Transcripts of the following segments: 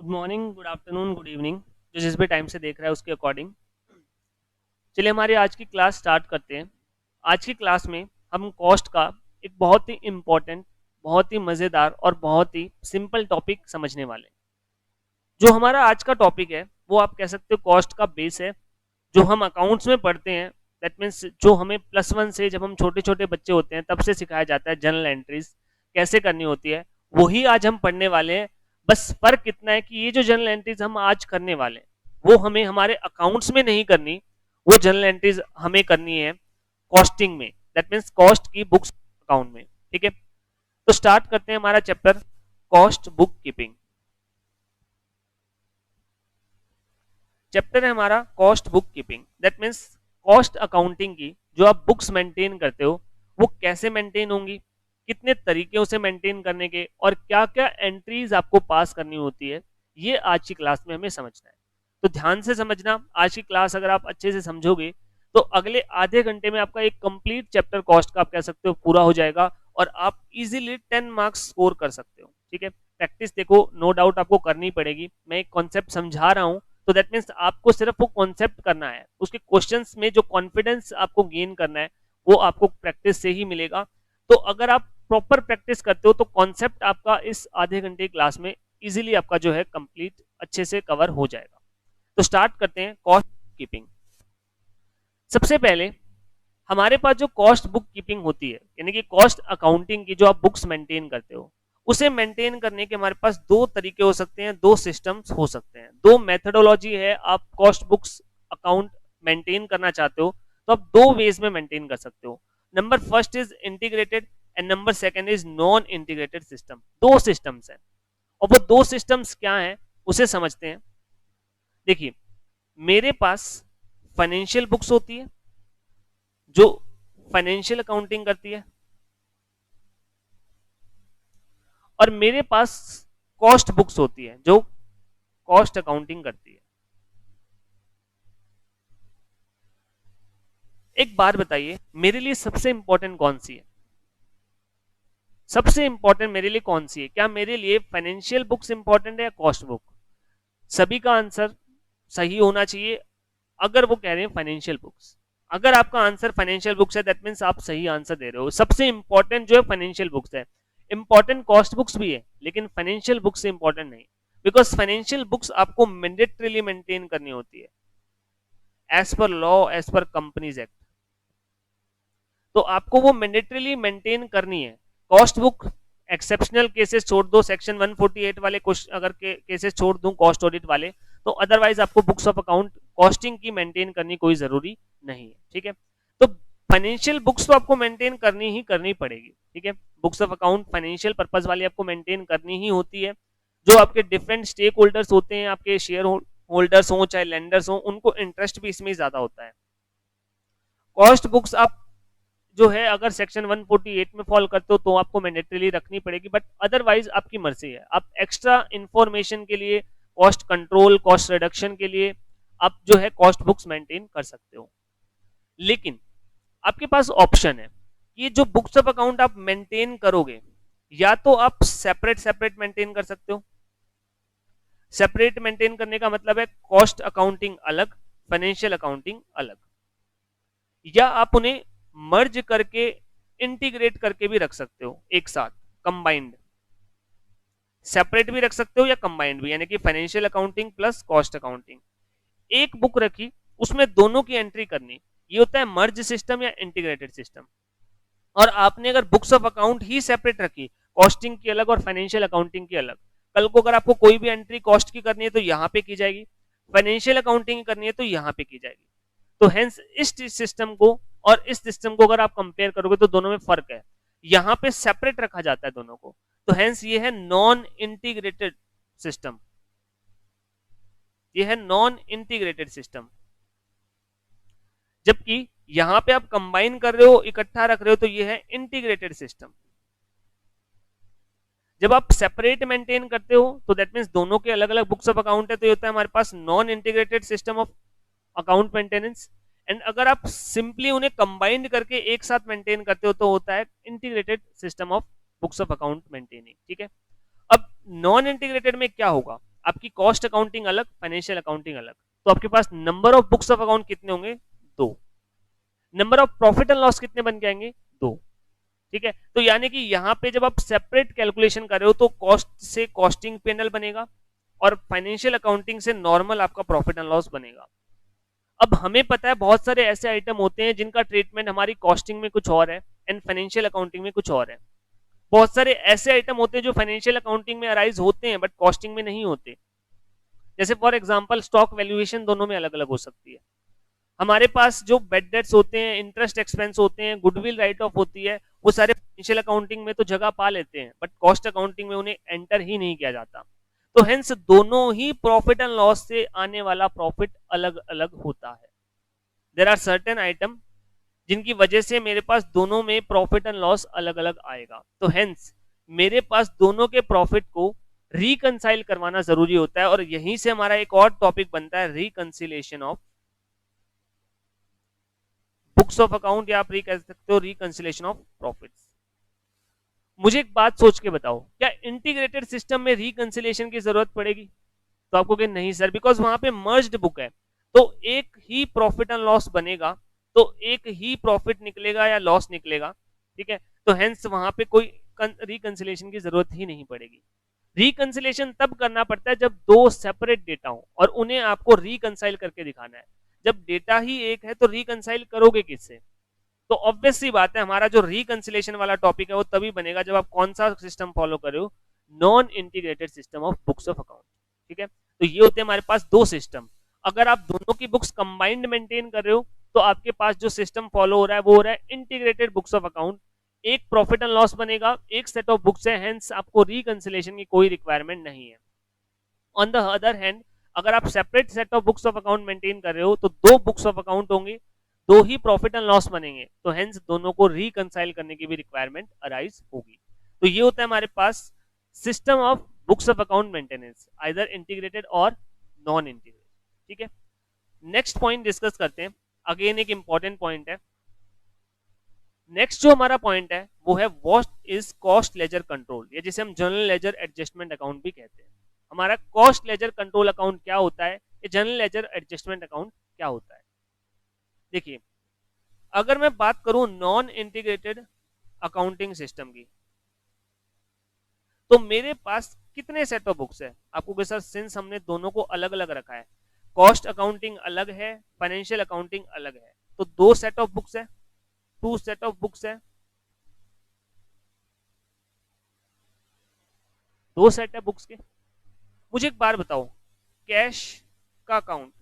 Morning, good afternoon, good evening, जो जिस भी टाइम से देख रहा है उसके अकॉर्डिंग। चलिए हमारी आज की क्लास स्टार्ट करते हैं। आज की क्लास में हम कॉस्ट का एक बहुत ही इम्पोर्टेंट, बहुत ही मज़ेदार और बहुत ही सिंपल टॉपिक समझने वाले हैं। जो हमारा आज का टॉपिक है वो आप कह सकते हो कॉस्ट का बेस है। जो हम अकाउंट्स में पढ़ते हैं, दैट मीन्स जो हमें +1 से जब हम छोटे छोटे बच्चे होते हैं तब से सिखाया जाता है जर्नल एंट्रीज कैसे करनी होती है, वही आज हम पढ़ने वाले हैं। बस फर्क इतना है कि ये जो जर्नल एंट्रीज हम आज करने वाले हैं वो हमें हमारे अकाउंट्स में नहीं करनी, वो जर्नल एंट्रीज हमें करनी है कॉस्टिंग में, दैट मीन्स कॉस्ट की बुक्स अकाउंट में। ठीक है, तो स्टार्ट करते हैं हमारा chapter cost book keeping. Chapter है हमारा cost book keeping, that means cost accounting की जो आप बुक्स मेंटेन करते हो वो कैसे मेंटेन होंगी, कितने तरीके उसे मेंटेन करने के, और क्या क्या एंट्रीज आपको पास करनी होती है, ये आज की क्लास में हमें समझना है। तो ध्यान से समझना, आज की क्लास अगर आप अच्छे से समझोगे तो अगले आधे घंटे में आपका एक कंप्लीट चैप्टर कॉस्ट का आप कह सकते हो पूरा हो जाएगा और आप इजीली 10 मार्क्स स्कोर कर सकते हो। ठीक है, प्रैक्टिस देखो नो डाउट आपको करनी पड़ेगी। मैं एक कॉन्सेप्ट समझा रहा हूँ तो दैट मीन्स आपको सिर्फ वो कॉन्सेप्ट करना है, उसके क्वेश्चंस में जो कॉन्फिडेंस आपको गेन करना है वो आपको प्रैक्टिस से ही मिलेगा। तो अगर आप प्रॉपर प्रैक्टिस करते हो तो कॉन्सेप्ट आपका इस आधे घंटे क्लास में इजीली आपका जो है कंप्लीट अच्छे से कवर हो जाएगा। तो स्टार्ट करते हैं कॉस्ट कीपिंग। सबसे पहले हमारे पास जो कॉस्ट बुक कीपिंग होती है, यानी कि कॉस्ट अकाउंटिंग की जो आप बुक्स मेंटेन करते हो, उसे मेंटेन करने के हमारे पास दो तरीके हो सकते हैं, दो सिस्टम्स हो सकते हैं, दो मेथोडोलॉजी है। आप कॉस्ट बुक्स अकाउंट मेंटेन करना चाहते हो तो आप दो वेज में मेंटेन कर सकते हो। Number first is integrated and number second is non integrated system. दो सिस्टम्स हैं और वो दो सिस्टम्स क्या हैं उसे समझते हैं। देखिए, मेरे पास फाइनेंशियल बुक्स होती है जो फाइनेंशियल अकाउंटिंग करती है, और मेरे पास कॉस्ट बुक्स होती है जो कॉस्ट अकाउंटिंग करती है। एक बात बताइए, मेरे लिए सबसे इंपॉर्टेंट कौन सी है? सबसे इंपॉर्टेंट मेरे लिए कौन सी है? क्या मेरे लिए फाइनेंशियल बुक्स इंपॉर्टेंट है या कॉस्ट बुक? सभी का आंसर सही होना चाहिए अगर वो कह रहे हैं फाइनेंशियल बुक्स। अगर आपका आंसर फाइनेंशियल बुक्स है दैट मीन्स आप सही आंसर दे रहे हो। सबसे इंपॉर्टेंट जो है फाइनेंशियल बुक्स है। इंपॉर्टेंट कॉस्ट बुक्स भी है लेकिन फाइनेंशियल बुक्स से इंपॉर्टेंट नहीं, बिकॉज फाइनेंशियल बुक्स आपको मैंडेटरीली मेंटेन करनी होती है as per law, as per companies act. तो आपको वो मैंडेटरीली मेंटेन करनी है। कॉस्ट बुक एक्सेप्शनल केसेस छोड़ दो, सेक्शन 148 वाले अगर केसेस छोड़ दूं कॉस्ट ऑडिट वाले, तो अदरवाइज आपको बुक्स ऑफ अकाउंट कॉस्टिंग की मेंटेन करनी कोई जरूरी नहीं है। ठीक है, तो फाइनेंशियल बुक्स तो आपको मेंटेन करनी ही करनी पड़ेगी। ठीक है, books of account financial purpose वाली आपको मेंटेन करनी ही होती है। जो आपके डिफरेंट स्टेक होल्डर्स होते हैं, आपके शेयर होल्डर्स हो चाहे लेंडर्स हो, उनको इंटरेस्ट भी इसमें ज्यादा होता है। कॉस्ट बुक्स आप जो है अगर सेक्शन 148 में फॉल करते हो तो आपको मैंडेटरीली रखनी पड़ेगी, बट अदरवाइज आपकी मर्जी है। आप एक्स्ट्रा इंफॉर्मेशन के लिए, कॉस्ट कंट्रोल, कॉस्ट रिडक्शन के लिए आप जो है कॉस्ट बुक्स मेंटेन कर सकते हो। लेकिन आपके पास ऑप्शन है, ये जो बुक्स ऑफ अकाउंट आप मेंटेन करोगे या तो आप सेपरेट सेपरेट मेंटेन कर सकते हो। सेपरेट मेंटेन करने का मतलब है कॉस्ट अकाउंटिंग अलग, फाइनेंशियल अकाउंटिंग अलग, या आप उन्हें मर्ज करके इंटीग्रेट करके भी रख सकते हो एक साथ, कंबाइंड। सेपरेट भी रख सकते हो या कंबाइंड भी, यानी कि financial accounting plus cost accounting एक बुक रखी, उसमें दोनों की एंट्री करनी, ये होता है मर्ज सिस्टम या इंटीग्रेटेड सिस्टम। और आपने अगर books of account he separate रखी, कॉस्टिंग की अलग और फाइनेंशियल अकाउंटिंग की अलग, कल को अगर आपको कोई भी एंट्री कॉस्ट की करनी है तो यहां पे की जाएगी, फाइनेंशियल अकाउंटिंग करनी है तो यहां पे की जाएगी। तो हेंस इस सिस्टम को और इस सिस्टम को अगर आप कंपेयर करोगे तो दोनों में फर्क है। यहां पे सेपरेट रखा जाता है दोनों को, तो हेंस ये है नॉन इंटीग्रेटेड सिस्टम। ये है नॉन इंटीग्रेटेड सिस्टम। जबकि यहां पे आप कंबाइन कर रहे हो, इकट्ठा रख रहे हो, तो ये है इंटीग्रेटेड सिस्टम। जब आप सेपरेट मेंटेन करते हो तो दैट मींस दोनों के अलग अलग बुक्स ऑफ अकाउंट है, तो ये होता है हमारे पास non integrated system of account maintenance. And अगर आप सिंपली उन्हें कंबाइंड करके एक साथ मेंटेन करते हो तो होता है integrated system of books of account maintaining. ठीक है, अब नॉन इंटीग्रेटेड में क्या होगा, आपकी कॉस्ट अकाउंटिंग अलग, फाइनेंशियल अकाउंटिंग अलग। तो आपके पास number of books of account कितने होंगे? 2। Number of profit and loss कितने बन के आएंगे? 2। ठीक है, तो यानी कि यहां पे जब आप सेपरेट कैलकुलेशन कर रहे हो तो कॉस्ट से कॉस्टिंग पेनल बनेगा और फाइनेंशियल अकाउंटिंग से नॉर्मल आपका प्रॉफिट एंड लॉस बनेगा। अब हमें पता है बहुत सारे ऐसे आइटम होते हैं जिनका ट्रीटमेंट हमारी कॉस्टिंग में कुछ और है एंड फाइनेंशियल अकाउंटिंग में कुछ और है। बहुत सारे ऐसे आइटम होते हैं जो फाइनेंशियल अकाउंटिंग में अराइज होते हैं बट कॉस्टिंग में नहीं होते। जैसे फॉर एग्जांपल स्टॉक वैल्यूएशन दोनों में अलग अलग हो सकती है। हमारे पास जो बेड डेट्स होते हैं, इंटरेस्ट एक्सपेंस होते हैं, गुडविल राइट ऑफ होती है, वो सारे फाइनेंशियल अकाउंटिंग में तो जगह पा लेते हैं बट कॉस्ट अकाउंटिंग में उन्हें एंटर ही नहीं किया जाता। तो हेंस दोनों ही प्रॉफिट एंड लॉस से आने वाला प्रॉफिट अलग अलग होता है। देयर आर सर्टेन आइटम जिनकी वजह से मेरे पास दोनों में प्रॉफिट एंड लॉस अलग अलग आएगा। तो हेंस मेरे पास दोनों के प्रॉफिट को रिकंसाइल करवाना जरूरी होता है और यहीं से हमारा एक और टॉपिक बनता है, reconciliation of books of account, या आप कह सकते हो रिकंसिलेशन ऑफ प्रॉफिट्स। मुझे एक बात सोच के बताओ, क्या इंटीग्रेटेड सिस्टम में रिकंसिलेशन की जरूरत पड़ेगी? तो आपको कहें नहीं सर, बिकॉज वहां पे मर्ज्ड बुक है, तो एक ही प्रॉफिट एंड लॉस बनेगा, तो एक ही प्रॉफिट निकलेगा या लॉस निकलेगा। ठीक है, तो हेंस वहां पे कोई रिकंसिलेशन की जरूरत ही नहीं पड़ेगी। रिकंसिलेशन तब करना पड़ता है जब दो सेपरेट डेटा हो और उन्हें आपको रिकंसाइल करके दिखाना है। जब डेटा ही एक है तो रिकंसाइल करोगे किससे? तो ऑब्वियस सी बात है, हमारा जो रिकंसिलेशन वाला टॉपिक है वो तभी बनेगा जब आप कौन सा सिस्टम फॉलो कर रहे हो, non integrated system of books of account. ठीक है, तो ये होते हैं हमारे पास दो सिस्टम। अगर आप दोनों की बुक्स कंबाइंड मेंटेन कर रहे हो तो आपके पास जो सिस्टम फॉलो हो रहा है वो हो रहा है इंटीग्रेटेड बुक्स ऑफ अकाउंट। एक प्रॉफिट एंड लॉस बनेगा, एक सेट ऑफ बुक्स है, हेंस आपको रिकंसिलेशन की कोई रिक्वायरमेंट नहीं है। ऑन द अदर हैंड, अगर आप separate set of books of account maintain कर रहे हो तो दो बुक्स ऑफ अकाउंट होंगे, दो ही प्रॉफिट एंड लॉस बनेंगे, तो हेंस दोनों को रिकंसाइल करने की भी रिक्वायरमेंट अराइज होगी। तो ये होता है हमारे पास system of books of account maintenance, either integrated और नॉन इंटीग्रेटेड। ठीक है, नेक्स्ट पॉइंट डिस्कस करते हैं। अगेन एक इंपॉर्टेंट पॉइंट है। नेक्स्ट जो हमारा पॉइंट है वो है what is cost ledger control, या जिसे हम जनरल लेजर एडजस्टमेंट अकाउंट भी कहते हैं। हमारा कॉस्ट लेजर कंट्रोल अकाउंट क्या होता है, ये जनरल लेजर एडजस्टमेंट अकाउंट क्या होता है? देखिए, अगर मैं बात करूं नॉन इंटीग्रेटेड अकाउंटिंग सिस्टम की, तो मेरे पास कितने सेट ऑफ बुक्स है? आपको के सर सिंस हमने दोनों को अलग अलग रखा है, कॉस्ट अकाउंटिंग अलग है, फाइनेंशियल अकाउंटिंग अलग है, तो दो सेट ऑफ बुक्स है, टू सेट ऑफ बुक्स है, दो सेट है बुक्स के। मुझे एक बार बताओ, कैश का अकाउंट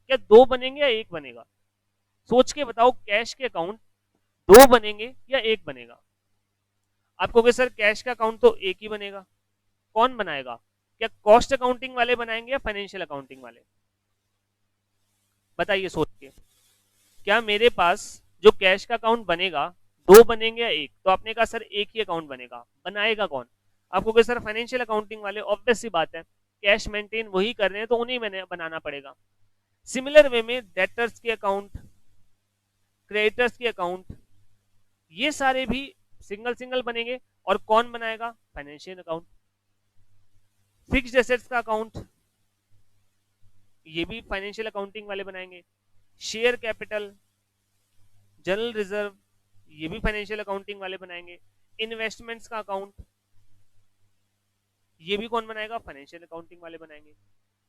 क्या दो बनेंगे या एक बनेगा? सोच के बताओ, कैश के अकाउंट दो बनेंगे या एक बनेगा? आप कहोगे सर कैश का अकाउंट तो एक ही बनेगा। कौन बनाएगा? क्या कॉस्ट अकाउंटिंग वाले बनाएंगे या फाइनेंशियल अकाउंटिंग वाले? बताइए सोच के। क्या मेरे पास जो कैश का अकाउंट बनेगा दो बनेंगे या एक? तो आपने कहा सर एक ही अकाउंट बनेगा, बनाएगा कौन? आपको कहे सर फाइनेंशियल अकाउंटिंग वाले। ऑब्वियस सी बात है, कैश मेंटेन वही कर रहे हैं तो उन्हीं में बनाना पड़ेगा। सिमिलर वे में डेटर्स के अकाउंट, क्रेडिटर्स के अकाउंट, ये सारे भी सिंगल सिंगल बनेंगे और कौन बनाएगा? Financial account. फिक्स्ड एसेट्स का अकाउंट, ये भी फाइनेंशियल अकाउंटिंग वाले बनाएंगे। शेयर कैपिटल, जनरल रिजर्व, ये भी फाइनेंशियल अकाउंटिंग वाले बनाएंगे। इन्वेस्टमेंट्स का अकाउंट, ये भी कौन बनाएगा? फाइनेंशियल अकाउंटिंग वाले बनाएंगे।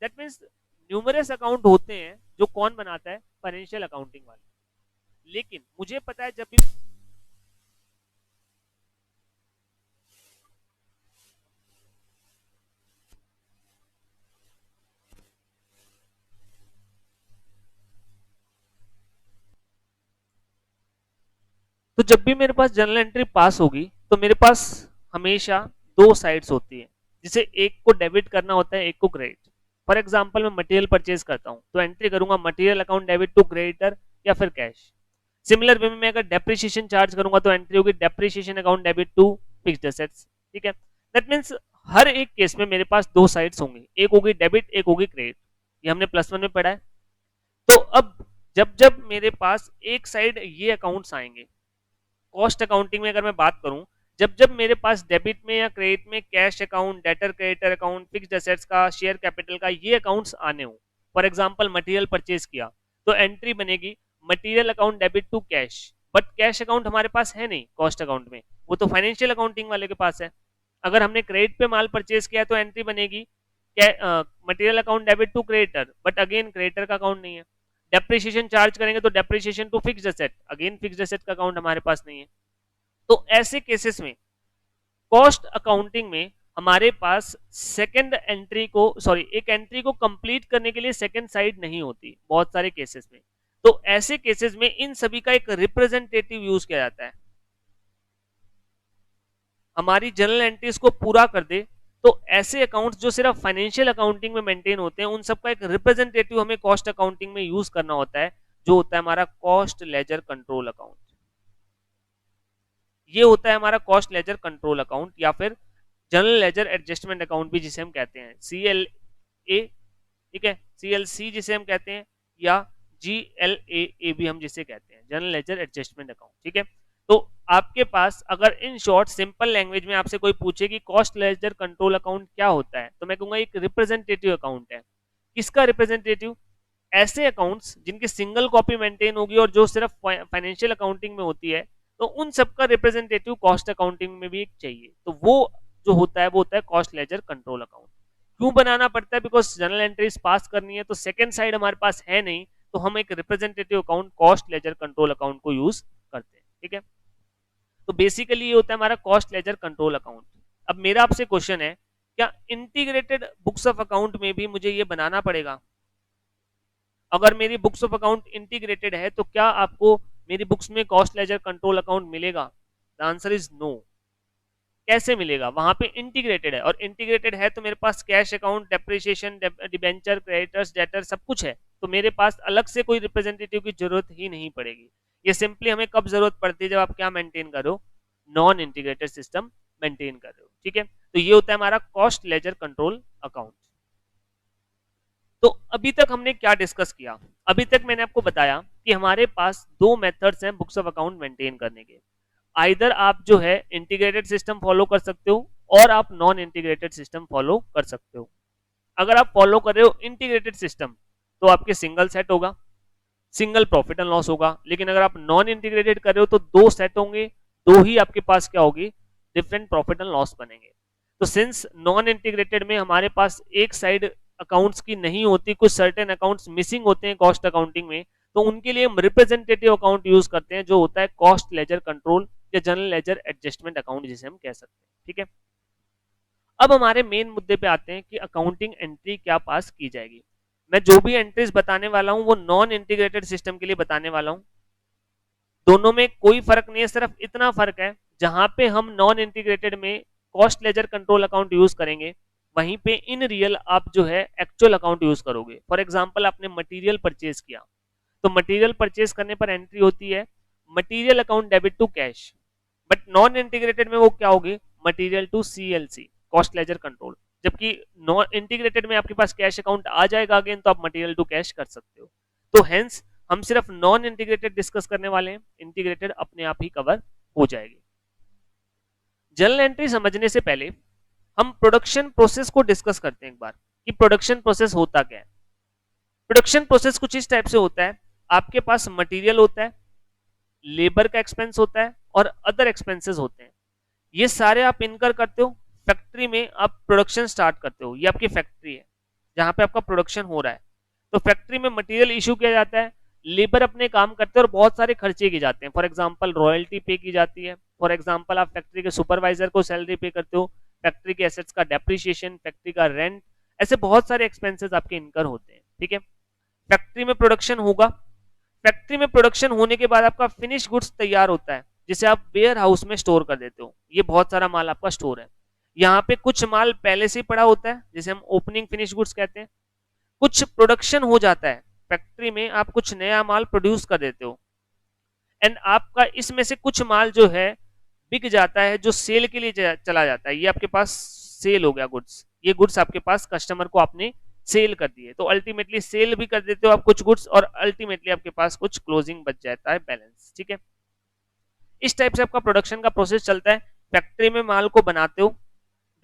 दैट मीन्स न्यूमरस अकाउंट होते हैं जो कौन बनाता है? फाइनेंशियल अकाउंटिंग वाले। लेकिन मुझे पता है जब भी तो जब भी मेरे पास जर्नल एंट्री पास होगी तो मेरे पास हमेशा दो साइड्स होती है, जिसे एक को डेबिट करना होता है, एक को क्रेडिट। फॉर एग्जांपल मैं मटेरियल परचेज करता हूं तो एंट्री करूंगा material account debit to creditor या फिर कैश। सिमिलर वे में मैं अगर डेप्रिसिएशन चार्ज करूंगा तो एंट्री होगी depreciation account debit to fixed assets. ठीक है, दैट मींस हर एक केस में मेरे पास दो साइड्स होंगी, एक होगी डेबिट, एक होगी क्रेडिट। ये हमने +1 में पढ़ा है। तो अब जब जब मेरे पास एक साइड ये अकाउंट्स आएंगे, कॉस्ट अकाउंटिंग में अगर मैं बात करूं, जब जब मेरे पास डेबिट में या क्रेडिट में cash account, debtor creditor account, fixed assets का, शेयर कैपिटल का ये अकाउंट्स आने हो, फॉर एग्जांपल मटेरियल परचेज किया तो एंट्री बनेगी material account debit to cash, but cash account हमारे पास है नहीं कॉस्ट अकाउंट में, वो तो फाइनेंशियल अकाउंटिंग वाले के पास है। अगर हमने क्रेडिट पे माल परचेज किया तो एंट्री बनेगी material account debit to creditor, but again creditor का अकाउंट नहीं है। डेप्रिसिएशन चार्ज करेंगे तो depreciation to fixed asset, again fixed asset का अकाउंट हमारे पास नहीं है। तो ऐसे केसेस में कॉस्ट अकाउंटिंग में हमारे पास सेकंड एंट्री को एक एंट्री को कंप्लीट करने के लिए सेकंड साइड नहीं होती बहुत सारे केसेस में। तो ऐसे केसेस में इन सभी का एक रिप्रेजेंटेटिव यूज किया जाता है। हमारी जनरल एंट्रीज को पूरा कर दे तो ऐसे अकाउंट्स जो सिर्फ फाइनेंशियल अकाउंटिंग में मेंटेन होते हैं उन सबका एक रिप्रेजेंटेटिव हमें कॉस्ट अकाउंटिंग में यूज करना होता है, जो होता है हमारा कॉस्ट लेजर कंट्रोल अकाउंट। ये होता है हमारा कॉस्ट लेजर कंट्रोल अकाउंट या फिर जनरल लेजर एडजस्टमेंट अकाउंट भी जिसे हम कहते हैं, CLA, ठीक है, CLC जिसे हम कहते हैं, या GLAA भी हम जिसे कहते हैं, जनरल लेजर एडजस्टमेंट अकाउंट। ठीक है, तो आपके पास अगर इन शॉर्ट सिंपल लैंग्वेज में आपसे कोई पूछे कि कॉस्ट लेजर कंट्रोल अकाउंट क्या होता है, तो मैं कहूंगा एक रिप्रेजेंटेटिव अकाउंट है। किसका रिप्रेजेंटेटिव? ऐसे अकाउंट्स जिनकी सिंगल कॉपी मेंटेन होगी और जो सिर्फ फाइनेंशियल अकाउंटिंग में होती है, तो उन सबका रिप्रेजेंटेटिव कॉस्ट अकाउंटिंग में भी एक चाहिए। तो वो जो होता है वो होता है कॉस्ट लेजर कंट्रोल अकाउंट। क्यों बनाना पड़ता है? बिकॉज जनरल एंट्रीज पास करनी है, तो सेकंड साइड हमारे पास है नहीं, तो हम एक representative account cost ledger control account को यूज करते हैं। ठीक है, तो बेसिकली ये होता है हमारा कॉस्ट लेजर कंट्रोल अकाउंट। अब मेरा आपसे क्वेश्चन है, क्या इंटीग्रेटेड बुक्स ऑफ अकाउंट में भी मुझे ये बनाना पड़ेगा? अगर मेरी बुक्स ऑफ अकाउंट इंटीग्रेटेड है तो क्या आपको मेरी बुक्स में कॉस्ट लेजर कंट्रोल अकाउंट मिलेगा? The answer is no. कैसे मिलेगा? वहां पे इंटीग्रेटेड है, और इंटीग्रेटेड है तो मेरे पास cash account, depreciation, debenture, creditors, debtor सब कुछ है, तो मेरे पास अलग से कोई रिप्रेजेंटेटिव की जरूरत ही नहीं पड़ेगी। ये सिंपली हमें कब जरूरत पड़ती है? जब आप क्या मेंटेन करो? नॉन इंटीग्रेटेड सिस्टम मेंटेन कर रहे हो। ठीक है, तो ये होता है हमारा कॉस्ट लेजर कंट्रोल अकाउंट। तो अभी तक हमने क्या डिस्कस किया? अभी तक मैंने आपको बताया कि हमारे पास दो मेथड्स हैं बुक्स ऑफ अकाउंट मेंटेन करने के। आइदर आप जो है इंटीग्रेटेड सिस्टम फॉलो कर सकते हो और आप नॉन इंटीग्रेटेड सिस्टम फॉलो कर सकते हो। अगर आप फॉलो कर रहे हो इंटीग्रेटेड सिस्टम तो आपके सिंगल सेट होगा, सिंगल प्रॉफिट एंड लॉस होगा। लेकिन अगर आप नॉन इंटीग्रेटेड कर रहे हो तो दो सेट होंगे, दो ही आपके पास क्या होगी? डिफरेंट प्रॉफिट एंड लॉस बनेंगे। तो सिंस नॉन इंटीग्रेटेड में हमारे पास एक साइड अकाउंट्स की नहीं होती, कुछ सर्टेन अकाउंट्स मिसिंग होते हैं कॉस्ट अकाउंटिंग में, तो उनके लिए हम रिप्रेजेंटेटिव अकाउंट यूज करते हैं, जो होता है कॉस्ट लेजर कंट्रोल या जनरल लेजर एडजस्टमेंट अकाउंट जिसे हम कह सकते हैं। ठीक है, अब हमारे मेन मुद्दे पे आते हैं कि अकाउंटिंग एंट्री क्या पास की जाएगी। मैं जो भी एंट्रीज बताने वाला हूं वो नॉन इंटीग्रेटेड सिस्टम के लिए बताने वाला हूं। दोनों में कोई फर्क नहीं है, सिर्फ इतना फर्क है जहां पे हम नॉन इंटीग्रेटेड में cost ledger control account use करेंगे, वहीं पे इन रियल आप जो है एक्चुअल अकाउंट यूज करोगे। फॉर एग्जांपल आपने मटेरियल परचेज किया, तो मटेरियल परचेज करने पर एंट्री होती है material account debit to cash, but non integrated में वो क्या होगी? Material to CLC, cost ledger control. जबकि नॉन इंटीग्रेटेड में आपके पास कैश अकाउंट आ जाएगा अगेन, तो आप मटेरियल टू कैश कर सकते हो। तो हेंस हम सिर्फ नॉन इंटीग्रेटेड डिस्कस करने वाले हैं, इंटीग्रेटेड अपने आप ही कवर हो जाएगी। जनरल एंट्री समझने से पहले हम प्रोडक्शन प्रोसेस को डिस्कस करते हैं एक बार, कि प्रोडक्शन प्रोसेस होता क्या है। प्रोडक्शन प्रोसेस कुछ इस टाइप से होता है, आपके पास मटेरियल होता है, लेबर का एक्सपेंस होता है और अदर एक्सपेंसेस होते हैं। ये सारे आप इनकर करते हो, फैक्ट्री में आप प्रोडक्शन स्टार्ट करते हो। ये आपकी फैक्ट्री है जहां पे आपका प्रोडक्शन हो रहा है। तो फैक्ट्री में मटेरियल इशू किया जाता है, लेबर अपने काम करते हैं और बहुत सारे खर्चे किए जाते हैं। फॉर एग्जांपल रॉयल्टी पे की जाती है, फॉर एग्जांपल आप फैक्ट्री के सुपरवाइजर को सैलरी पे करते हो, फैक्ट्री के एसेट्स का डेप्रिसिएशन, फैक्ट्री का रेंट, ऐसे बहुत सारे एक्सपेंसेस आपके इनकर होते हैं। ठीक है, फैक्ट्री में प्रोडक्शन होगा, फैक्ट्री में प्रोडक्शन होने के बाद आपका फिनिश गुड्स तैयार होता है, जिसे आप वेयर हाउस में स्टोर कर देते हो। ये बहुत सारा माल आपका स्टोर है। यहाँ पे कुछ माल पहले से पड़ा होता है जिसे हम ओपनिंग फिनिश गुड्स कहते हैं, कुछ प्रोडक्शन हो जाता है फैक्ट्री में, आप कुछ नया माल प्रोड्यूस कर देते हो, एंड आपका इसमें से कुछ माल जो है बिक जाता है, जो सेल के लिए चला जाता है। ये आपके पास सेल हो गया गुड्स, ये गुड्स आपके पास कस्टमर को आपने सेल कर दिए, तो अल्टीमेटली सेल भी कर देते हो आप कुछ गुड्स, और अल्टीमेटली आपके पास कुछ क्लोजिंग बच जाता है बैलेंस। ठीक है, इस टाइप से आपका प्रोडक्शन का प्रोसेस चलता है। फैक्ट्री में माल को बनाते हो,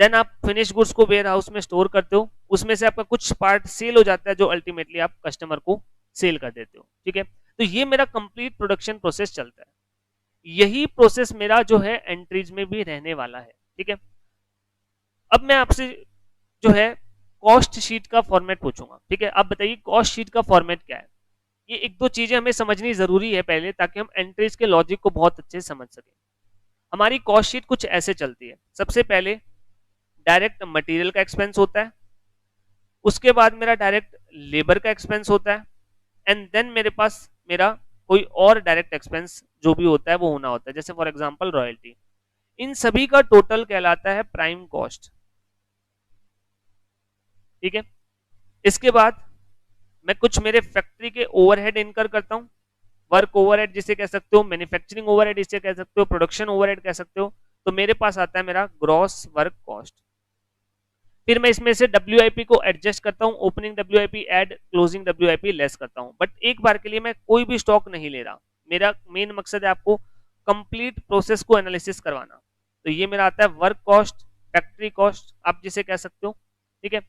देन आप फिनिश गुड्स को वेयर हाउस में स्टोर करते हो, उसमें से आपका कुछ पार्ट सेल हो जाता है जो अल्टीमेटली आप कस्टमर को सेल कर देते हो, ठीक है। तो ये मेरा कंप्लीट प्रोडक्शन प्रोसेस चलता है। यही प्रोसेस मेरा जो है एंट्रीज में भी रहने वाला है, ठीक है। अब मैं आपसे जो है कॉस्ट शीट का फॉर्मेट पूछूंगा, ठीक है। आप बताइए कॉस्ट शीट का फॉर्मेट क्या है। ये एक दो चीजें हमें समझनी जरूरी है पहले, ताकि हम एंट्रीज के लॉजिक को बहुत अच्छे से समझ सकें। हमारी कॉस्ट शीट कुछ ऐसे चलती है। सबसे पहले डायरेक्ट मटेरियल का एक्सपेंस होता है, उसके बाद मेरा डायरेक्ट लेबर का एक्सपेंस होता है, एंड देन मेरे पास मेरा कोई और डायरेक्ट एक्सपेंस जो भी होता है वो होना होता है, जैसे फॉर एग्जांपल रॉयल्टी। इन सभी का टोटल कहलाता है प्राइम कॉस्ट, ठीक है। इसके बाद मैं कुछ मेरे फैक्ट्री के ओवरहेड इनकर करता हूं, वर्क ओवरहेड जिसे कह सकते हो, मैन्युफैक्चरिंग ओवरहेड इसे कह सकते हो, प्रोडक्शन ओवरहेड कह सकते हो। तो मेरे पास आता है मेरा ग्रॉस वर्क कॉस्ट। फिर मैं इसमें से WIP को एडजस्ट करता हूं, opening WIP add, closing WIP less करता हूं। बट एक बार के लिए मैं कोई भी स्टॉक नहीं ले रहा, मेरा मेन मकसद है आपको कंप्लीट प्रोसेस को एनालिसिस करवाना। तो ये मेरा आता है वर्क कॉस्ट, फैक्ट्री कॉस्ट आप जिसे कह सकते हो, ठीक है।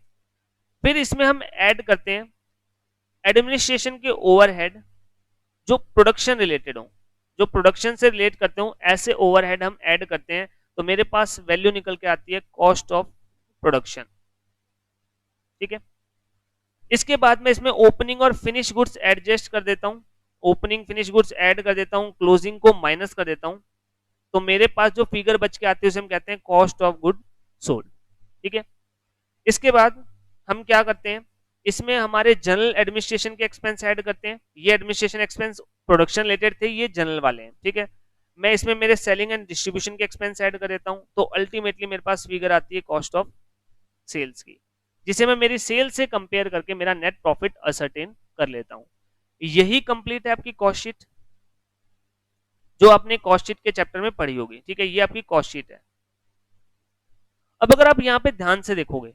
फिर इसमें हम ऐड करते हैं एडमिनिस्ट्रेशन के ओवरहेड जो प्रोडक्शन रिलेटेड हो, जो प्रोडक्शन से रिलेट करते हो, ऐसे ओवरहेड हम ऐड करते हैं। तो मेरे पास वैल्यू निकल के आती है कॉस्ट ऑफ प्रोडक्शन, ठीक है। इसके बाद में इसमें ओपनिंग और फिनिश गुड्स एडजस्ट कर देता हूं, ओपनिंग फिनिश गुड्स ऐड कर देता हूं, क्लोजिंग को माइनस कर देता हूं। तो मेरे पास जो फिगर बच के आती है उसे हम कहते हैं कॉस्ट ऑफ गुड सोल्ड, ठीक है। इसके बाद हम क्या करते हैं, इसमें हमारे जनरल एडमिनिस्ट्रेशन के एक्सपेंस ऐड करते हैं। ये एडमिनिस्ट्रेशन एक्सपेंस प्रोडक्शन रिलेटेड थे, ये जनरल वाले हैं, ठीक है। मैं इसमें मेरे सेलिंग एंड डिस्ट्रीब्यूशन के एक्सपेंस ऐड कर देता हूं। तो अल्टीमेटली मेरे पास फिगर आती है कॉस्ट ऑफ सेल्स की, जिसे मैं मेरी सेल से कंपेयर करके मेरा नेट प्रॉफिट असर्टेन कर लेता हूं। यही कंप्लीट है आपकी कॉस्ट शीट, जो आपने कॉस्ट शीट के चैप्टर में पढ़ी होगी, ठीक है। ये आपकी कॉस्ट शीट है। अब अगर आप यहाँ पे ध्यान से देखोगे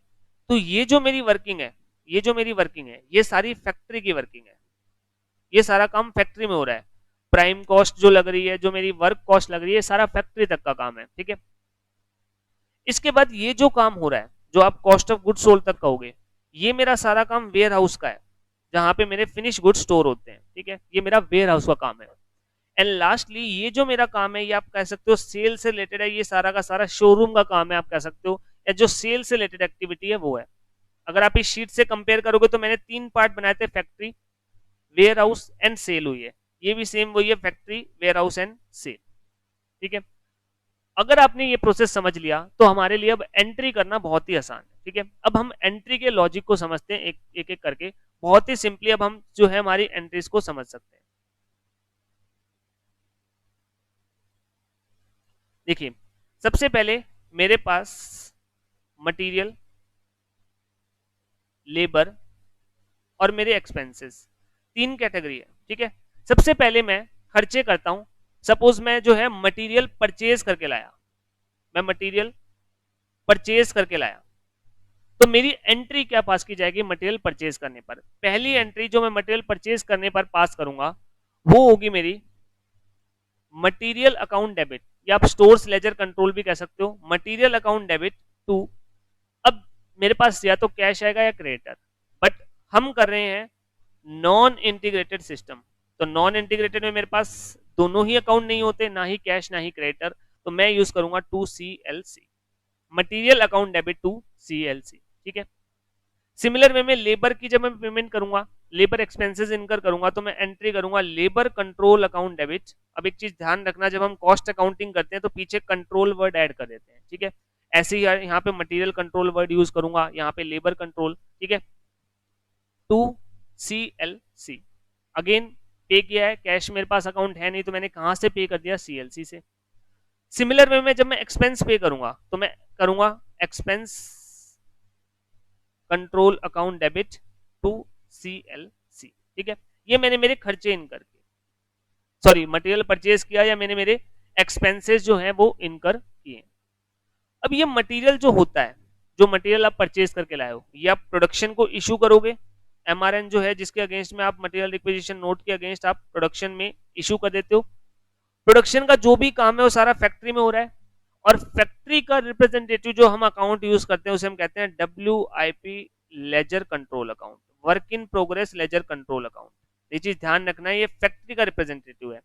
तो ये जो मेरी वर्किंग है, ये जो मेरी वर्किंग है, ये सारी फैक्ट्री की वर्किंग है। ये सारा काम फैक्ट्री में हो रहा है। प्राइम कॉस्ट जो लग रही है, जो मेरी वर्क कॉस्ट लग रही है, सारा फैक्ट्री तक का काम है, ठीक है। इसके बाद ये जो काम हो रहा है, जो आप कॉस्ट ऑफ गुड्स सोल्ड तक कहोगे, ये मेरा सारा काम वेयर हाउस का है, जहां पे मेरे फिनिश गुड्स स्टोर होते हैं, ठीक है। ये मेरा वेयर हाउस का काम है। एंड लास्टली ये जो मेरा काम है, ये आप कह सकते हो सेल से रिलेटेड है। ये सारा का सारा शोरूम का काम है, आप कह सकते हो, या जो सेल से रिलेटेड एक्टिविटी है वो है। अगर आप इस शीट से कंपेयर करोगे तो मैंने 3 पार्ट बनाए थे, factory, warehouse and sale हुई है। ये भी सेम वही है, factory, warehouse and sale, ठीक है। अगर आपने ये प्रोसेस समझ लिया तो हमारे लिए अब एंट्री करना बहुत ही आसान है, ठीक है। अब हम एंट्री के लॉजिक को समझते हैं एक एक करके, बहुत ही सिंपली। अब हम जो है हमारी एंट्रीज को समझ सकते हैं। देखिए, सबसे पहले मेरे पास मटेरियल, लेबर और मेरे एक्सपेंसेस, 3 कैटेगरी है, ठीक है। सबसे पहले मैं खर्चे करता हूं। सपोज मैं जो है मटेरियल परचेज करके लाया, मैं मटेरियल परचेज करके लाया, तो मेरी एंट्री क्या पास की जाएगी मटेरियल परचेज करने पर। पहली एंट्री जो मैं मटेरियल परचेज करने पर पास करूंगा वो होगी मेरी मटेरियल अकाउंट डेबिट, या आप स्टोर्स लेजर कंट्रोल भी कह सकते हो। मटेरियल अकाउंट डेबिट टू, अब मेरे पास या तो कैश आएगा या क्रेडिटर, बट हम कर रहे हैं नॉन इंटीग्रेटेड सिस्टम। तो नॉन इंटीग्रेटेड में मेरे पास दोनों ही अकाउंट नहीं होते, ना ही कैश ना ही क्रेडिटर। तो मैं यूज करूंगा 2CLC, material account debit to CLC, ठीक है। सिमिलर वे में लेबर की जब मैं पेमेंट करूंगा, लेबर एक्सपेंसेस इनकर करूंगा, तो मैं एंट्री करूंगा लेबर कंट्रोल अकाउंट डेबिट। अब एक चीज ध्यान रखना, जब हम कॉस्ट अकाउंटिंग करते हैं तो पीछे कंट्रोल वर्ड ऐड कर देते हैं, ठीक है। ऐसे ही यहाँ पे मटेरियल कंट्रोल वर्ड यूज करूंगा, यहाँ पे लेबर कंट्रोल, ठीक है। 2CLC अगेन पे किया है, कैश मेरे पास अकाउंट है नहीं तो मैंने कहां से पे कर दिया, CLC से। सिमिलर वे में जब मैं एक्सपेंस पे करूंगा तो मैं करूंगा expense control account debit to CLC, ठीक है। ये मैंने मेरे खर्चे इनकर किए, सॉरी मटेरियल परचेज किया, या मैंने मेरे एक्सपेंसेस जो है वो इनकर किए। अब ये मटेरियल जो होता है, जो मटेरियल आप परचेज करके लाए हो, ये आप प्रोडक्शन को इशू करोगे। MRN जो है जिसके अगेंस्ट में आप मटेरियल रिक्विजिशन नोट के अगेंस्ट आप प्रोडक्शन में इशू कर देते हो। प्रोडक्शन का जो भी काम है वो सारा फैक्ट्री में हो रहा है, और फैक्ट्री का रिप्रेजेंटेटिव जो हम अकाउंट यूज करते हैं उसे हम कहते हैं WIP ledger control account, work in progress laser control account. ये चीज ध्यान रखना है, ये फैक्ट्री का रिप्रेजेंटेटिव है।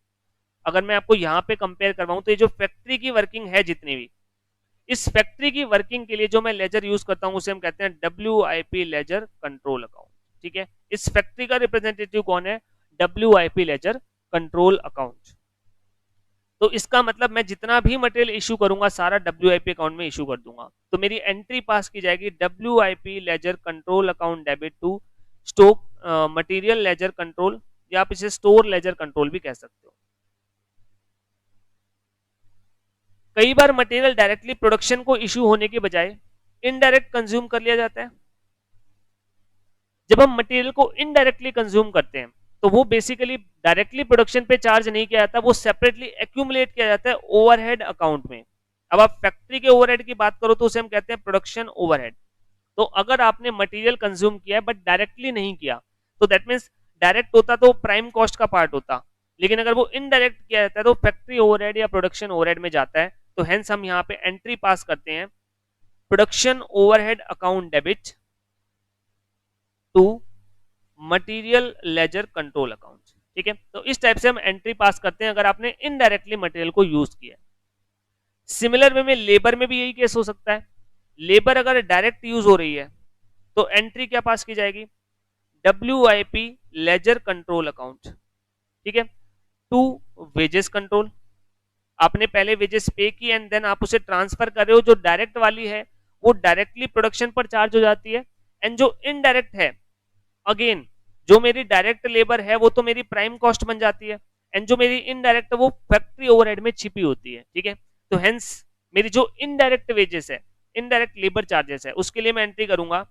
अगर मैं आपको यहाँ पे कंपेयर करवाऊं तो ये जो फैक्ट्री की वर्किंग है जितनी भी, इस फैक्ट्री की वर्किंग के लिए जो मैं लेजर यूज करता हूं उसे हम कहते हैं WIP लेजर कंट्रोल अकाउंट। ठीक है, इस फैक्ट्री का रिप्रेजेंटेटिव कौन है? WIP ledger control account. तो इसका मतलब मैं जितना भी मटेरियल इशू करूंगा सारा WIP अकाउंट में इशू कर दूंगा। तो मेरी एंट्री पास की जाएगी WIP ledger control account debit to stock material ledger control, या आप इसे स्टोर लेजर कंट्रोल भी कह सकते हो। कई बार मटेरियल डायरेक्टली प्रोडक्शन को इशू होने के बजाय इनडायरेक्ट कंज्यूम कर लिया जाता है। जब हम मटेरियल को इनडायरेक्टली कंज्यूम करते हैं तो वो बेसिकली डायरेक्टली प्रोडक्शन पे चार्ज नहीं किया जाता, वो सेपरेटली एक्यूमुलेट किया जाता है ओवरहेड अकाउंट में। अब आप फैक्ट्री के ओवरहेड की बात करो तो उसे हम कहते हैं प्रोडक्शन ओवरहेड। तो अगर आपने मटेरियल कंज्यूम किया है बट डायरेक्टली नहीं किया तो दैट मीन्स डायरेक्ट होता तो प्राइम कॉस्ट का पार्ट होता, लेकिन अगर वो इनडायरेक्ट किया जाता है तो फैक्ट्री ओवरहेड या प्रोडक्शन ओवरहेड में जाता है। तो हेंस हम यहाँ पे एंट्री पास करते हैं production overhead account debit to material ledger control account. ठीक है, तो इस टाइप से हम एंट्री पास करते हैं अगर आपने इनडायरेक्टली मटेरियल को यूज किया। सिमिलर वे में लेबर में भी यही केस हो सकता है। लेबर अगर डायरेक्ट यूज हो रही है तो एंट्री क्या पास की जाएगी? WIP ledger control account. ठीक है, टू वेजेस कंट्रोल। आपने पहले वेजेस पे की एंड देन आप उसे ट्रांसफर कर रहे हो, जो डायरेक्ट वाली है वो डायरेक्टली प्रोडक्शन पर चार्ज हो जाती है, एंड जो इनडायरेक्ट है अगेन जो मेरी डायरेक्ट लेबर है वो तो मेरी प्राइम कॉस्ट बन जाती है, एंड जो मेरी इनडायरेक्ट है वो फैक्ट्री ओवरहेड में छिपी होती है। ठीक है, तो हेंस मेरी जो इनडायरेक्ट वेजेस है, इनडायरेक्ट लेबर चार्जेस है, उसके लिए मैं एंट्री करूंगा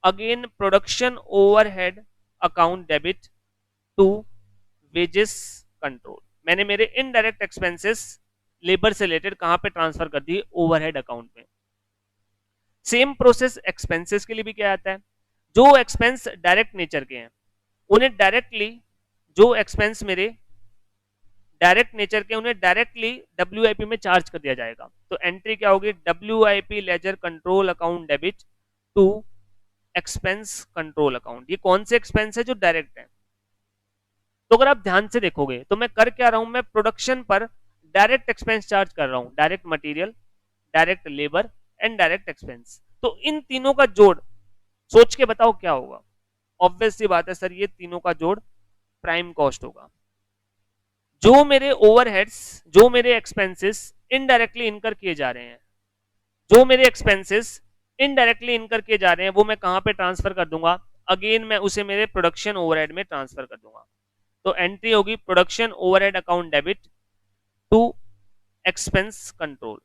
again production overhead account debit to wages control. मैंने मेरे इनडायरेक्ट एक्सपेंसेस लेबर से रिलेटेड कहां पे ट्रांसफर कर दिए? ओवरहेड अकाउंट में। सेम प्रोसेस एक्सपेंसेस के लिए भी क्या आता है? जो एक्सपेंस डायरेक्ट नेचर के हैं उन्हें डायरेक्टली, जो एक्सपेंस मेरे डायरेक्ट नेचर के उन्हें डायरेक्टली WIP में चार्ज कर दिया जाएगा। तो एंट्री क्या होगी? WIP ledger control account debit to expense control account. ये कौन से एक्सपेंस है? जो डायरेक्ट है। तो अगर आप ध्यान से देखोगे तो मैं कर क्या रहा हूं? मैं प्रोडक्शन पर डायरेक्ट एक्सपेंस चार्ज कर रहा हूं, direct material, direct labour and direct expense. तो इन तीनों का जोड़ सोच के बताओ क्या होगा? ऑब्वियस सी बात है सर, ये तीनों का जोड़ प्राइम कॉस्ट होगा। जो मेरे ओवरहेड्स, जो मेरे एक्सपेंसेस इनडायरेक्टली इनकर किए जा रहे हैं, जो मेरे एक्सपेंसेस इनडायरेक्टली इनकर किए जा रहे हैं वो मैं कहां पे ट्रांसफर कर दूंगा? अगेन मैं उसे मेरे प्रोडक्शन ओवरहेड में ट्रांसफर कर दूंगा। तो एंट्री होगी production overhead account debit to expense control.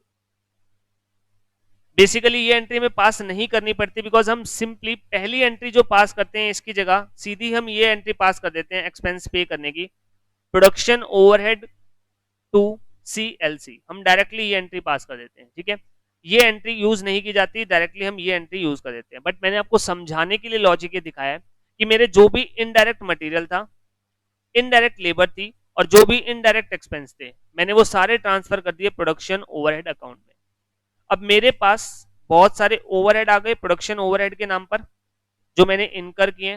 Basically ये एंट्री में पास नहीं करनी पड़ती बिकॉज हम सिंपली पहली एंट्री जो पास करते हैं इसकी जगह सीधी हम ये एंट्री पास कर देते हैं एक्सपेंस पे करने की, प्रोडक्शन ओवरहेड टू CLC। हम डायरेक्टली ये एंट्री पास कर देते हैं। ठीक है, ये एंट्री यूज नहीं की जाती, डायरेक्टली हम ये एंट्री यूज कर देते हैं। बट मैंने आपको समझाने के लिए लॉजिक ये दिखाया है कि मेरे जो भी इनडायरेक्ट मटेरियल था, इनडायरेक्ट लेबर थी और जो भी इनडायरेक्ट एक्सपेंस थे, मैंने वो सारे ट्रांसफर कर दिए प्रोडक्शन ओवरहेड अकाउंट में। अब मेरे पास बहुत सारे ओवरहेड आ गए प्रोडक्शन ओवरहेड के नाम पर जो मैंने इनकर किए।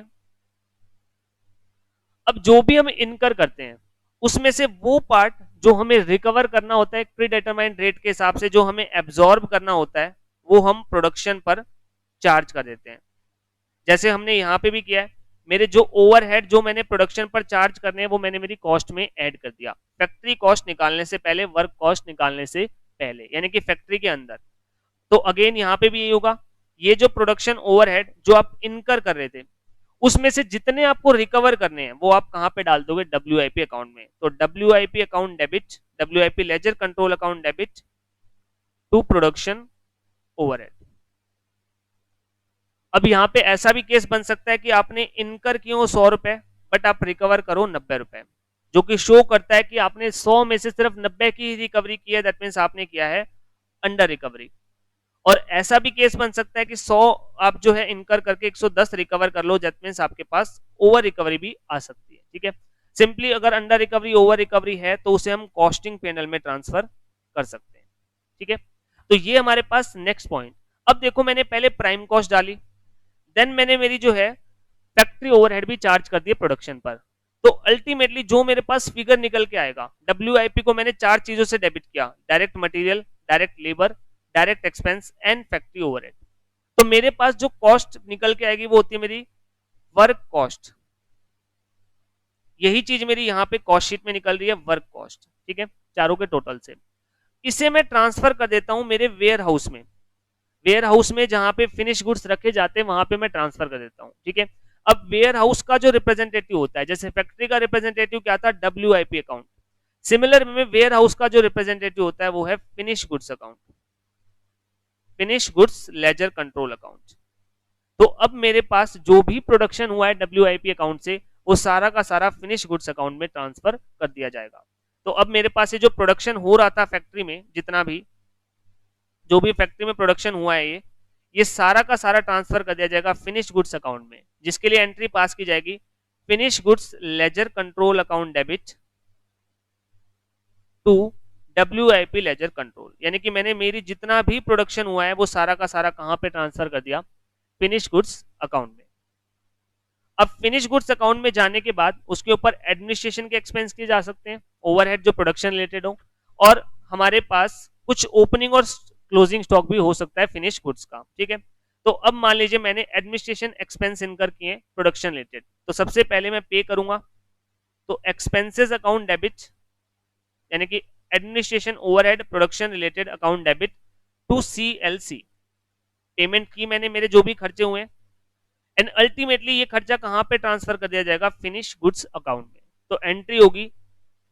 अब जो भी हम इनकर करते हैं उसमें से वो पार्ट जो हमें रिकवर करना होता है प्री डिटरमाइंड रेट के हिसाब से, जो हमें एब्जॉर्ब करना होता है, वो हम प्रोडक्शन पर चार्ज कर देते हैं। जैसे हमने यहां पे भी किया है, मेरे जो ओवरहेड जो मैंने प्रोडक्शन पर चार्ज करने हैं वो मैंने मेरी कॉस्ट में ऐड कर दिया, फैक्ट्री कॉस्ट निकालने से पहले, वर्क कॉस्ट निकालने से पहले, यानी कि फैक्ट्री के अंदर। तो अगेन यहां पे भी यही होगा, ये जो प्रोडक्शन ओवरहेड जो आप इनकर कर रहे थे उसमें से जितने आपको रिकवर करने हैं वो आप कहां पे डाल दोगे? WIP अकाउंट में। तो WIP account debit, WIP ledger control account debit to production overhead. अब यहां पे ऐसा भी केस बन सकता है कि आपने इनकर किए हो 100 रुपए बट आप रिकवर करो 90 रुपए, जो कि शो करता है कि आपने 100 में से सिर्फ 90 की रिकवरी की है, दैट मींस आपने किया है अंडर रिकवरी। और ऐसा भी केस बन सकता है कि 100 आप जो है इनकर करके 110 रिकवर कर लो, दैट मींस आपके पास ओवर रिकवरी भी आ सकती है। ठीक है, सिंपली अगर अंडर रिकवरी ओवर रिकवरी है तो उसे हम कॉस्टिंग पैनल में ट्रांसफर कर सकते हैं। ठीक है, तो ये हमारे पास नेक्स्ट पॉइंट। अब देखो मैंने पहले प्राइम कॉस्ट डाली, देन मैंने मेरी जो है फैक्ट्री ओवरहेड भी चार्ज कर दिए प्रोडक्शन पर। तो अल्टीमेटली जो मेरे पास फिगर निकल के आएगा, डब्ल्यूआईपी को मैंने 4 चीजों से डेबिट किया, direct material, direct labour, direct expense and factory overhead. तो मेरे पास जो कॉस्ट निकल के आएगी वो होती है मेरी वर्क कॉस्ट। यही चीज मेरी यहाँ पे कॉस्ट शीट में निकल रही है, वर्क कॉस्ट, ठीक है, चारों के टोटल से। इसे मैं ट्रांसफर कर देता हूं मेरे वेयर हाउस में, वेयर हाउस में जहां पे फिनिश गुड्स रखे जाते हैं वहां पे मैं ट्रांसफर कर देता हूं, ठीक है। अब वेयर हाउस का जो रिप्रेजेंटेटिव होता है, जैसे फैक्ट्री का रिप्रेजेंटेटिव क्या था, डब्ल्यूआईपी अकाउंट, सिमिलर में वेयर हाउस का जो रिप्रेजेंटेटिव होता है वो है finish goods account, finish goods ledger control account. तो अब मेरे पास जो भी प्रोडक्शन हुआ है डब्ल्यूआईपी अकाउंट से, वो सारा का सारा फिनिश गुड्स अकाउंट में ट्रांसफर कर दिया जाएगा। तो अब मेरे पास ये जो प्रोडक्शन हो रहा था फैक्ट्री में, जितना भी जो भी फैक्ट्री में प्रोडक्शन हुआ है, ये सारा का सारा ट्रांसफर कर दिया जाएगा फिनिश गुड्स अकाउंट में, जिसके लिए एंट्री पास की जाएगी finish goods ledger control account debit to WIP ledger control. यानी कि मैंने मेरी जितना भी प्रोडक्शन हुआ है वो सारा का सारा कहां पे ट्रांसफर कर दिया, फिनिश गुड्स अकाउंट में। अब फिनिश गुड्स अकाउंट में जाने के बाद उसके ऊपर एडमिनिस्ट्रेशन के एक्सपेंस किए जा सकते हैं, ओवरहेड जो प्रोडक्शन रिलेटेड हो, और हमारे पास कुछ ओपनिंग और क्लोजिंग स्टॉक भी हो सकता है फिनिश गुड्स का, ठीक है। तो अब मान लीजिए मैंने एडमिनिस्ट्रेशन एक्सपेंस इनकर किए प्रोडक्शन रिलेटेड, तो सबसे पहले मैं पे करूंगा, तो एक्सपेंसेस अकाउंट डेबिट, यानी कि administration overhead production related account debit to CLC, payment की मैंने मेरे जो भी खर्चे हुए, एंड अल्टीमेटली ये खर्चा कहां पे ट्रांसफर कर दिया जाएगा, फिनिश गुड्स अकाउंट में। तो एंट्री होगी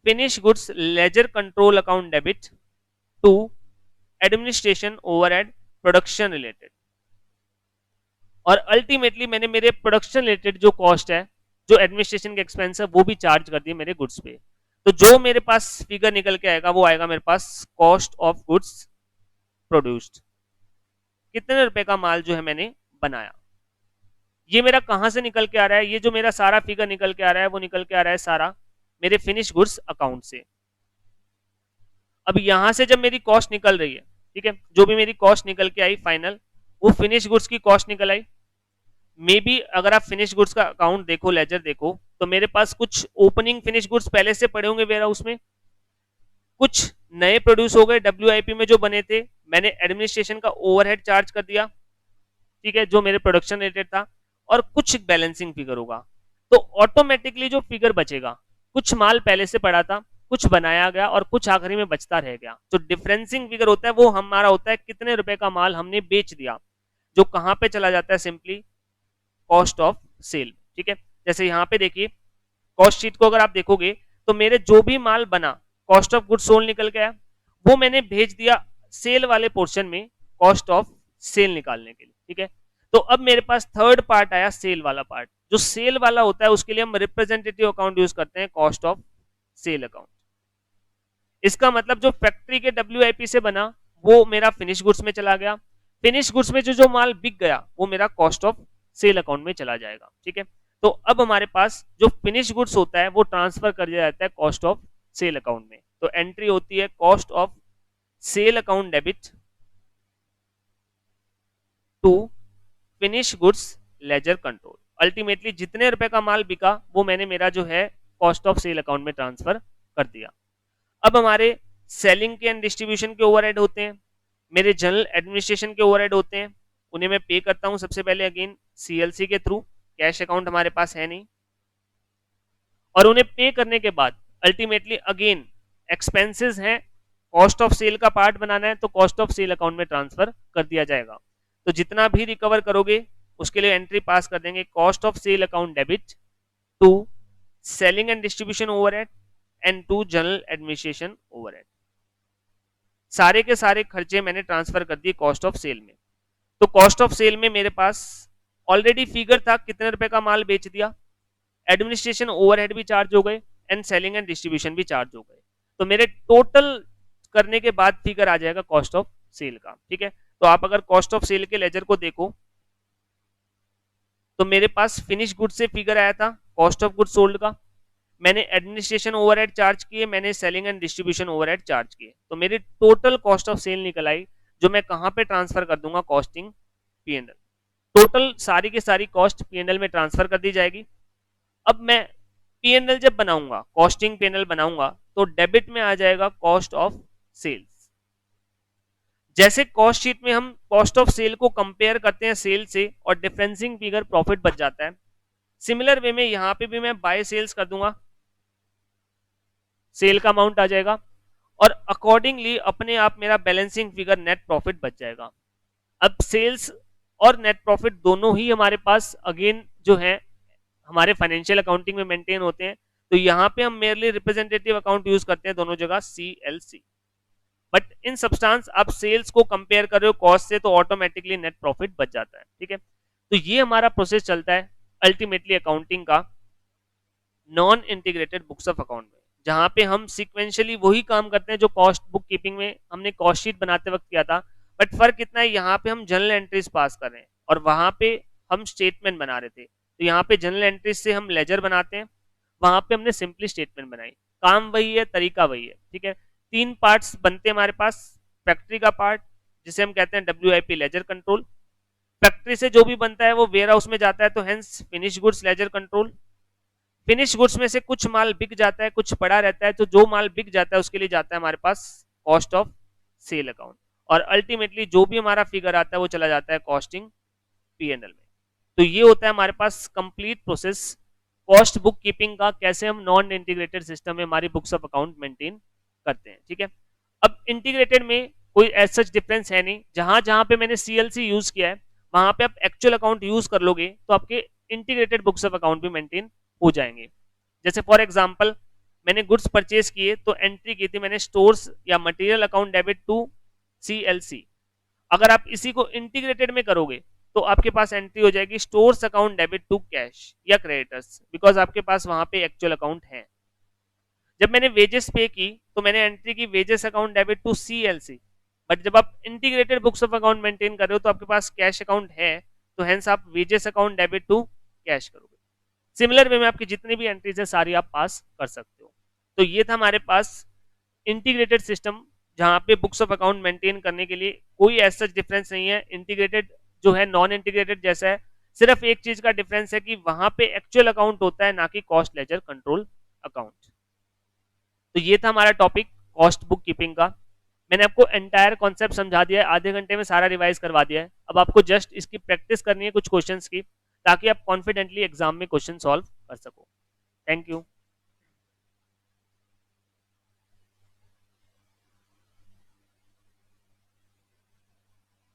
finish goods ledger control account debit to administration overhead production related, और अल्टीमेटली मैंने मेरे प्रोडक्शन रिलेटेड जो कॉस्ट है, जो एडमिनिस्ट्रेशन के एक्सपेंस है, वो भी चार्ज कर दिए मेरे गुड्स पे। तो जो मेरे पास फिगर निकल के आएगा वो आएगा मेरे पास कॉस्ट ऑफ गुड्स प्रोड्यूस्ड, कितने रुपए का माल जो है मैंने बनाया। ये मेरा कहां से निकल के आ रहा है, ये जो मेरा सारा फिगर निकल के आ रहा है वो निकल के आ रहा है सारा मेरे फिनिश गुड्स अकाउंट से। अब यहां से जब मेरी कॉस्ट निकल रही है, ठीक है, जो भी मेरी कॉस्ट निकल के आई फाइनल, वो फिनिश गुड्स की कॉस्ट निकल आई। मे बी अगर आप फिनिश गुड्स का अकाउंट देखो, लेजर देखो, तो मेरे पास कुछ ओपनिंग फिनिश गुड्स पहले से पड़े होंगे वेयर हाउस में, कुछ नए प्रोड्यूस हो गए डब्ल्यूआईपी में जो बने थे, मैंने एडमिनिस्ट्रेशन का ओवरहेड चार्ज कर दिया, ठीक है, जो मेरे प्रोडक्शन रिलेटेड था, और कुछ बैलेंसिंग फिगर होगा। तो ऑटोमेटिकली जो फिगर बचेगा, कुछ माल पहले से पड़ा था, कुछ बनाया गया, और कुछ आखिरी में बचता रह गया। जो डिफरेंसिंग फिगर होता है वो हमारा होता है कितने रुपए का माल हमने बेच दिया, जो कहां पे चला जाता है, सिंपली कॉस्ट ऑफ सेल, ठीक है। जैसे यहाँ पे देखिए कॉस्ट शीट को अगर आप देखोगे तो मेरे जो भी माल बना कॉस्ट ऑफ गुड्स सोल्ड निकल गया, वो मैंने भेज दिया सेल वाले पोर्शन में कॉस्ट ऑफ सेल निकालने के लिए, ठीक है। तो अब मेरे पास थर्ड पार्ट आया सेल वाला पार्ट। जो सेल वाला होता है उसके लिए हम रिप्रेजेंटेटिव अकाउंट यूज करते हैं, कॉस्ट ऑफ सेल अकाउंट। इसका मतलब जो फैक्ट्री के डब्ल्यूआईपी से बना वो मेरा फिनिश गुड्स में चला गया, फिनिश गुड्स में जो जो माल बिक गया वो मेरा कॉस्ट ऑफ सेल अकाउंट में चला जाएगा, ठीक है। तो अब हमारे पास जो फिनिश गुड्स होता है वो ट्रांसफर कर दिया जाता है कॉस्ट ऑफ सेल अकाउंट में। तो एंट्री होती है cost of sale account debit to finish goods ledger control. Ultimately जितने रुपए का माल बिका वो मैंने मेरा जो है कॉस्ट ऑफ सेल अकाउंट में ट्रांसफर कर दिया। अब हमारे सेलिंग के एंड डिस्ट्रीब्यूशन के ओवरहेड होते हैं, मेरे जनरल एडमिनिस्ट्रेशन के ओवरहेड होते हैं, उन्हें मैं पे करता हूं सबसे पहले अगेन सीएलसी के थ्रू, कैश अकाउंट हमारे पास है नहीं, और उन्हें पे करने के बाद अल्टीमेटली अगेन एक्सपेंसेस हैं, कॉस्ट ऑफ सेल का पार्ट बनाना है तो कॉस्ट ऑफ सेल अकाउंट में ट्रांसफर कर दिया जाएगा। तो जितना भी रिकवर करोगे उसके लिए एंट्री पास कर देंगे cost of sale account debit to selling and distribution overhead and to general administration overhead. सारे के सारे खर्चे मैंने ट्रांसफर कर दिए कॉस्ट ऑफ सेल में। तो कॉस्ट ऑफ सेल में मेरे पास ऑलरेडी फिगर था कितने रुपए का माल बेच दिया, एडमिनिस्ट्रेशन ओवरहेड भी चार्ज हो गए एंड सेलिंग एंड डिस्ट्रीब्यूशन भी चार्ज हो गए। तो मेरे टोटल करने के बाद फिगर आ जाएगा कॉस्ट ऑफ सेल का, ठीक है। तो आप अगर कॉस्ट ऑफ सेल के लेजर को देखो तो मेरे पास फिनिश गुड से फिगर आया था कॉस्ट ऑफ गुड सोल्ड का, मैंने एडमिनिस्ट्रेशन ओवरहेड चार्ज किए, मैंने selling and distribution overhead charge किए, तो मेरी टोटल कॉस्ट ऑफ सेल निकल आई, जो मैं कहां पे ट्रांसफर कर दूंगा, कॉस्टिंग पीएनएल। टोटल सारी की सारी कॉस्ट पीएनएल में ट्रांसफर कर दी जाएगी। अब मैं पीएनएल जब बनाऊंगा, कॉस्टिंग पीएनएल बनाऊंगा, तो डेबिट में आ जाएगा कॉस्ट ऑफ सेल्स। जैसे कॉस्ट शीट में हम कॉस्ट ऑफ सेल को कंपेयर करते हैं सेल से और डिफरेंसिंग फिगर प्रॉफिट बच जाता है, सिमिलर वे में यहां पे भी मैं बाय सेल्स कर दूंगा, सेल का अमाउंट आ जाएगा और अकॉर्डिंगली अपने आप मेरा बैलेंसिंग फिगर नेट प्रॉफिट बच जाएगा। अब सेल्स और नेट प्रॉफिट दोनों ही हमारे पास अगेन जो है हमारे फाइनेंशियल अकाउंटिंग में मेंटेन होते हैं, तो यहां पे हम मेरली रिप्रेजेंटेटिव अकाउंट यूज करते हैं दोनों जगह, सीएलसी। बट इन सब्सटेंस आप सेल्स को कंपेयर कर रहे हो कॉस्ट से, तो ऑटोमेटिकली नेट प्रॉफिट बच जाता है, ठीक है। तो ये हमारा प्रोसेस चलता है अल्टीमेटली अकाउंटिंग का non integrated books of account में, जहां पे हम सीक्वेंशियली वही काम करते हैं जो कॉस्ट बुक कीपिंग में हमने कॉस्ट शीट बनाते वक्त किया था, बट फर्क इतना है यहाँ पे हम जनरल एंट्रीज पास कर रहे हैं और वहां पे हम स्टेटमेंट बना रहे थे। तो यहाँ पे जनरल एंट्रीज से हम लेजर बनाते हैं, वहां पे हमने सिंपली स्टेटमेंट बनाई, काम वही है, तरीका वही है, ठीक है। 3 पार्ट्स बनते हैं हमारे पास, फैक्ट्री का पार्ट जिसे हम कहते हैं WIP लेजर कंट्रोल, फैक्ट्री से जो भी बनता है वो वेयर हाउस में जाता है, तो hence finish goods ledger control. Finish goods में से कुछ माल बिक जाता है, कुछ पड़ा रहता है, तो जो माल बिक जाता है उसके लिए जाता है हमारे पास कॉस्ट ऑफ सेल अकाउंट, और अल्टीमेटली जो भी हमारा फिगर आता है वो चला जाता है कॉस्टिंग पीएनएल में। तो ये होता है हमारे पास complete process cost book keeping का, कैसे हम नॉन इंटीग्रेटेड सिस्टम में हमारी बुक्स ऑफ अकाउंट मेंटेन करते हैं, ठीक है। अब इंटीग्रेटेड में कोई एज सच डिफरेंस है नहीं, जहां जहां पे मैंने सीएलसी यूज किया है वहां पे आप एक्चुअल अकाउंट यूज कर लोगे तो आपके इंटीग्रेटेड बुक्स ऑफ अकाउंट भी मेंटेन हो जाएंगे। जैसे फॉर एग्जांपल मैंने गुड्स परचेज किए तो एंट्री की थी मैंने स्टोर्स या material account debit to CLC, अगर आप इसी को इंटीग्रेटेड में करोगे तो आपके पास एंट्री हो जाएगी stores account debit to cash या क्रेडिटर्स, बिकॉज आपके पास वहां पे एक्चुअल अकाउंट है। जब मैंने वेजेस पे की तो मैंने एंट्री की wages account debit to CLC, but जब आप integrated books of account maintain कर रहे हो तो आपके पास कैश अकाउंट है, तो हेंस आप wages account debit to cash करोगे। सिमिलर वे में आपकी जितनी भी एंट्रीज है सारी आप पास कर सकते हो। तो ये था हमारे पास इंटीग्रेटेड सिस्टम, जहां पे बुक्स ऑफ अकाउंट मेंटेन करने के लिए कोई ऐसा डिफरेंस नहीं है, इंटीग्रेटेड जो है नॉन इंटीग्रेटेड जैसा है, सिर्फ एक चीज का डिफरेंस है कि वहां पे एक्चुअल अकाउंट होता है ना कि कॉस्ट लेजर कंट्रोल अकाउंट। तो ये था हमारा टॉपिक कॉस्ट बुक कीपिंग का। मैंने आपको एंटायर कॉन्सेप्ट समझा दिया है, आधे घंटे में सारा रिवाइज करवा दिया है। अब आपको जस्ट इसकी प्रैक्टिस करनी है कुछ क्वेश्चंस की, ताकि आप कॉन्फिडेंटली एग्जाम में क्वेश्चन सॉल्व कर सको। Thank you.